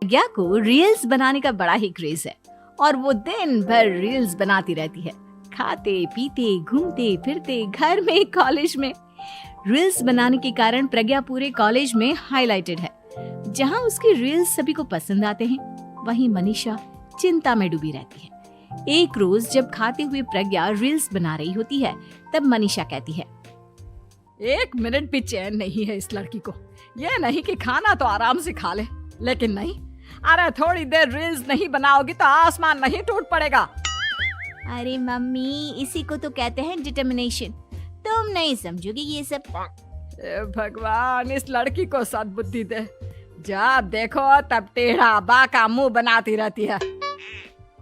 प्रज्ञा को रील्स बनाने का बड़ा ही क्रेज है और वो दिन भर रील्स बनाती रहती है। खाते पीते घूमते फिरते घर में कॉलेज में रील्स बनाने के कारण प्रज्ञा पूरे कॉलेज में हाईलाइटेड है। जहां उसकी रील्स सभी को पसंद आते हैं, वहीं मनीषा चिंता में डूबी रहती है। एक रोज जब खाते हुए प्रज्ञा रील्स बना रही होती है, तब मनीषा कहती है, 1 मिनट भी चैन नहीं है इस लड़की को। ये नहीं कि खाना तो आराम से खा ले, लेकिन नहीं, अरे थोड़ी देर रील्स नहीं बनाओगी तो आसमान नहीं टूट पड़ेगा। अरे मम्मी, इसी को तो कहते हैं डिटर्मिनेशन। तुम नहीं समझोगी ये सब। भगवान, इस लड़की को सद्बुद्धि दे। जब देखो तब टेढ़ा बाका मुंह बनाती रहती है।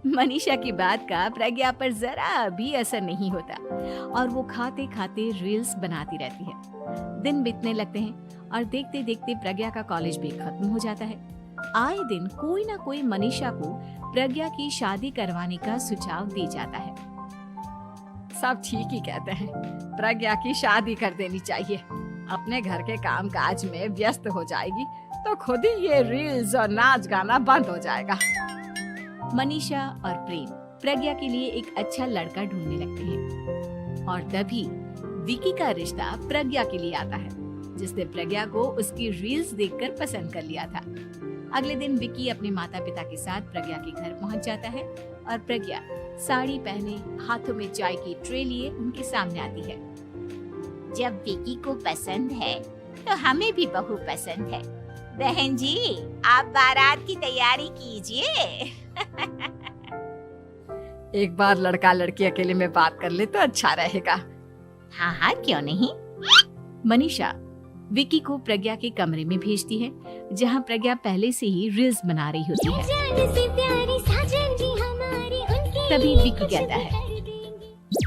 मनीषा की बात का प्रज्ञा पर जरा भी असर नहीं होता और वो खाते खाते रील्स बनाती रहती है। दिन बीतने लगते हैं और देखते देखते प्रज्ञा का कॉलेज भी खत्म हो जाता है। आए दिन कोई ना कोई मनीषा को प्रज्ञा की शादी करवाने का सुझाव दे जाता है। सब ठीक ही कहते हैं, प्रज्ञा की शादी कर देनी चाहिए। अपने घर के काम काज में व्यस्त हो जाएगी तो खुद ही ये रील्स और नाच गाना बंद हो जाएगा। मनीषा और प्रेम प्रज्ञा के लिए एक अच्छा लड़का ढूंढने लगते हैं और तभी विकी का रिश्ता प्रज्ञा के लिए आता है, जिसने प्रज्ञा को उसकी रील्स देखकर पसंद कर लिया था। अगले दिन विकी अपने माता पिता के साथ प्रज्ञा के घर पहुंच जाता है और प्रज्ञा साड़ी पहने हाथों में चाय की ट्रे लिए उनके सामने आती है। जब विकी को पसंद है तो हमें भी बहू पसंद है। बहन जी, आप बारात की तैयारी कीजिए। एक बार लड़का लड़की अकेले में बात कर ले तो अच्छा रहेगा। हाँ हाँ, क्यों नहीं। मनीषा विकी को प्रज्ञा के कमरे में भेजती है, जहां प्रज्ञा पहले से ही रील्स बना रही होती है। तभी विकी कहता है,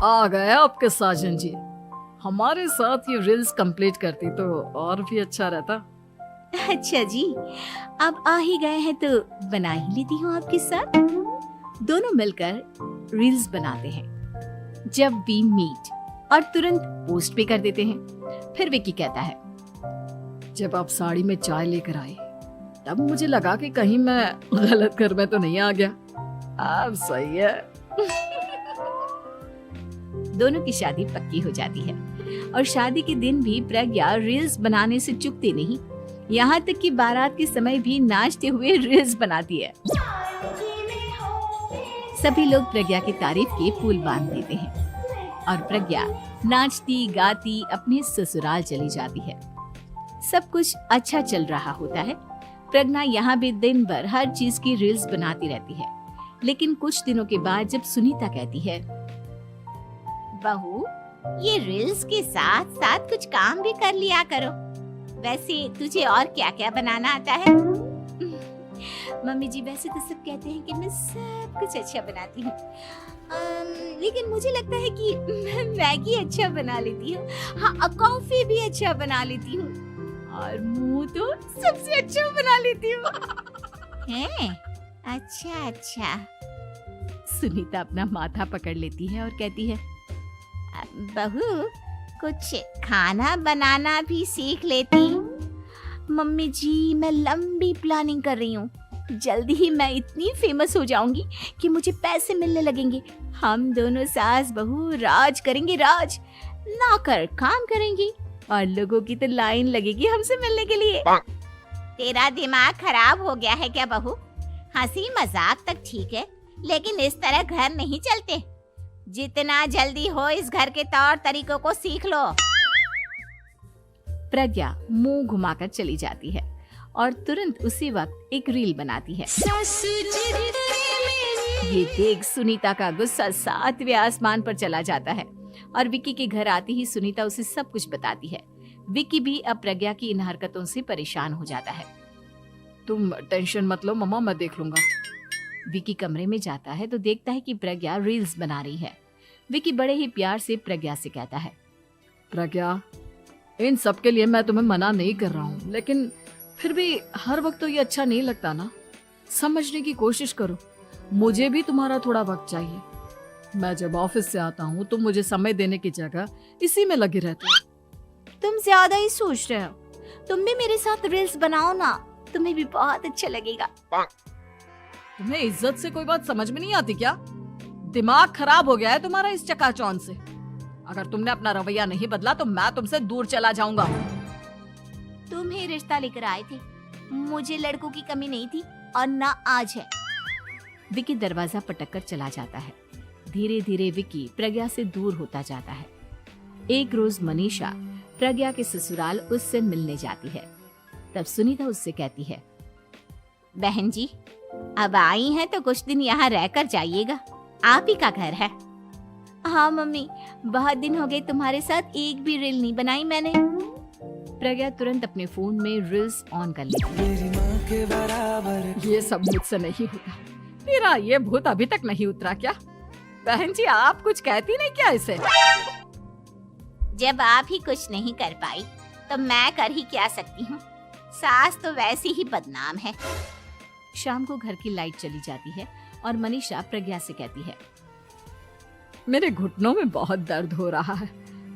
आ गए आपके साजन जी। हमारे साथ ये रील्स कंप्लीट करती तो और भी अच्छा रहता। अच्छा जी, अब आ ही गए हैं तो बना ही लेती हूँ आपके साथ। दोनों मिलकर रील्स बनाते हैं। जब वी मीट और तुरंत पोस्ट भी कर देते हैं। फिर विकी कहता है, जब आप साड़ी में चाय लेकर आए तब मुझे लगा कि कहीं मैं गलत घर में तो नहीं आ गया। अब सही है। दोनों की शादी पक्की हो जाती है और शादी के दिन भी प्रज्ञा रील्स बनाने से चूकती नहीं। यहाँ तक कि बारात के समय भी नाचते हुए रील्स बनाती है। सभी लोग प्रज्ञा की तारीफ के पुल बांध देते हैं और प्रज्ञा नाचती गाती अपने ससुराल चली जाती है। सब कुछ अच्छा चल रहा होता है। प्रज्ञा यहाँ भी दिन भर हर चीज की रील्स बनाती रहती है। लेकिन कुछ दिनों के बाद जब सुनीता कहती है, बहू, ये रील्स के साथ साथ कुछ काम भी कर लिया करो। वैसे तुझे और क्या क्या बनाना आता है? मम्मी जी, वैसे तो सब कहते हैं कि मैं सब कुछ अच्छा बनाती हूँ, लेकिन मुझे लगता है कि मैं मैगी अच्छा बना लेती हूँ। हाँ, कॉफी भी अच्छा बना लेती हूँ और मुंह तो सबसे अच्छा बना लेती हूँ। हैं? अच्छा अच्छा। सुनीता अपना माथा पकड़ लेती है और कहती है, बहू, कुछ खाना बनाना भी सीख लेती। मम्मी जी, मैं लंबी प्लानिंग कर रही हूँ। जल्दी ही मैं इतनी फेमस हो जाऊंगी कि मुझे पैसे मिलने लगेंगे। हम दोनों सास बहू राज करेंगे, राज नौकर काम करेंगी और लोगों की तो लाइन लगेगी हमसे मिलने के लिए। तेरा दिमाग खराब हो गया है क्या बहू? हंसी मजाक तक ठीक है, लेकिन इस तरह घर नहीं चलते। जितना जल्दी हो इस घर के तौर तरीकों को सीख लो। प्रज्ञा मुंह घुमाकर चली जाती है और तुरंत उसी वक्त एक रील बनाती है। ये देख सुनीता का गुस्सा 7वें आसमान पर चला जाता है और विकी के घर आती ही सुनीता उसे सब कुछ बताती है। विकी भी अब प्रज्ञा की इन हरकतों से परेशान हो जाता है। तुम टेंशन मत लो मम्मा, मैं देख लूंगा। विकी कमरे में जाता है तो देखता है कि प्रज्ञा रील्स बना रही है। विकी बड़े ही प्यार से प्रज्ञा से कहता है, प्रज्ञा, इन सब के लिए मैं तुम्हें मना नहीं कर रहा हूँ, लेकिन फिर भी हर वक्त तो ये अच्छा नहीं लगता ना। समझने की कोशिश करो, मुझे भी तुम्हारा थोड़ा वक्त चाहिए। मैं जब ऑफिस से आता हूँ तो मुझे समय देने की जगह इसी में लगी रहती है। तुम ज्यादा ही सोच रहे हो। तुम भी मेरे साथ रील्स बनाओ ना। तुम्हें भी बहुत अच्छा लगेगा। तुम्हें इज्जत से कोई बात समझ में नहीं आती क्या? दिमाग खराब हो गया है तुम्हारा इस चकाचौंध से। अगर तुमने अपना रवैया नहीं बदला तो मैं तुमसे दूर चला जाऊंगा। तुम ही रिश्ता लेकर आए थे, मुझे लड़कों की कमी नहीं थी और ना आज है। विकी दरवाजा पटक कर चला जाता है। धीरे धीरे विकी प्रज्ञा से दूर होता जाता है। एक रोज मनीषा प्रज्ञा के ससुराल उससे मिलने जाती है। तब सुनीता उससे कहती है, बहन जी, अब आई हैं तो कुछ दिन यहाँ रहकर जाइएगा, आप ही का घर है। हाँ मम्मी, बहुत दिन हो गए तुम्हारे साथ एक भी रील नहीं बनाई मैंने। प्रज्ञा तुरंत अपने फोन में रील्स ऑन कर लेती है। ये सब मुझसे नहीं होगा। तेरा ये भूत अभी तक नहीं उतरा क्या? बहन जी, आप कुछ कहती नहीं क्या इसे? जब आप ही कुछ नहीं कर पाई तो मैं कर ही क्या सकती हूँ। सास तो वैसी ही बदनाम है। शाम को घर की लाइट चली जाती है और मनीषा प्रज्ञा से कहती है, मेरे घुटनों में बहुत दर्द हो रहा है,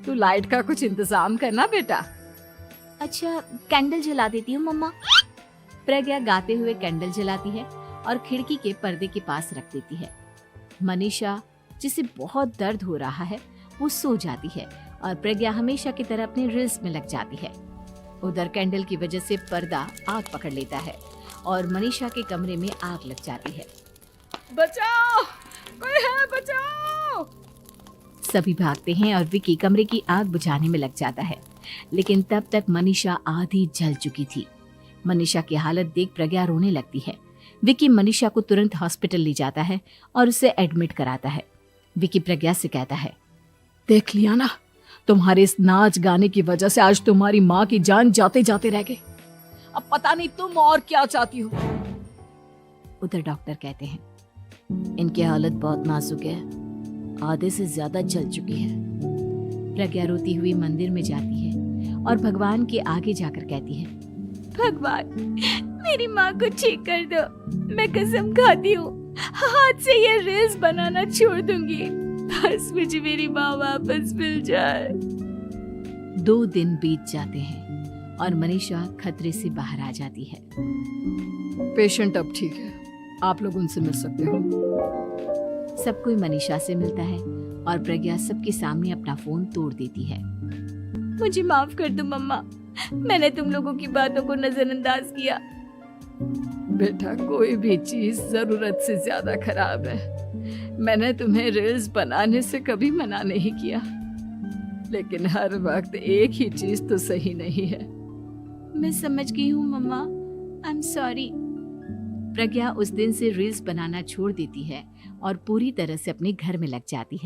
तू लाइट का कुछ इंतजाम करना बेटा। अच्छा, कैंडल जला देती हूँ मम्मा। प्रज्ञा गाते हुए कैंडल जलाती है और खिड़की के पर्दे के पास रख देती है। मनीषा, जिसे बहुत दर्द हो रहा है, वो सो जाती है और प्रज्ञा हमेशा की तरह अपने रील्स में लग जाती है। उधर कैंडल की वजह से पर्दा आग पकड़ लेता है और मनीषा के कमरे में आग लग जाती है। बचाओ, कोई है, बचाओ। सभी भागते हैं और विकी कमरे की आग बुझाने में लग जाता है, लेकिन तब तक मनीषा आधी जल चुकी थी। मनीषा की हालत देख प्रज्ञा रोने लगती है। विकी मनीषा को तुरंत हॉस्पिटल ले जाता है और उसे एडमिट कराता है। विकी प्रज्ञा से कहता है, देख लिया ना, तुम्हारे इस नाच गाने की वजह से आज तुम्हारी माँ की जान जाते जाते रह गई। अब पता नहीं तुम और क्या चाहती हो। उधर डॉक्टर कहते हैं, इनकी हालत बहुत नाजुक है, आधे से ज्यादा जल चुकी है। प्रज्ञा रोती हुई मंदिर में जाती है और भगवान के आगे जाकर कहती है, भगवान, मेरी माँ को ठीक कर दो। मैं कसम खाती हूँ, हाथ से ये रील्स बनाना छोड़ दूंगी। बस मुझे मेरी माँ वापस मिल जाए। 2 दिन बीत जाते हैं और मनीषा खतरे से बाहर आ जाती है। पेशेंट अब ठीक है, आप लोग उनसे मिल सकते हो। सब कोई मनीषा से मिलता है और प्रज्ञा सबके सामने अपना फोन तोड़ देती है। मुझे माफ कर दो मम्मा, मैंने तुम लोगों की बातों को नजरअंदाज किया। बेटा, कोई भी चीज जरूरत से ज्यादा खराब है। मैंने तुम्हें रील्स बनाने से कभी मना नहीं किया, लेकिन हर वक्त एक ही चीज तो सही नहीं है। मैं समझ गई हूँ मम्मा, आई एम सॉरी। प्रज्ञा उस दिन से रील्स बनाना छोड़ देती है और पूरी तरह से अपने घर में लग जाती है।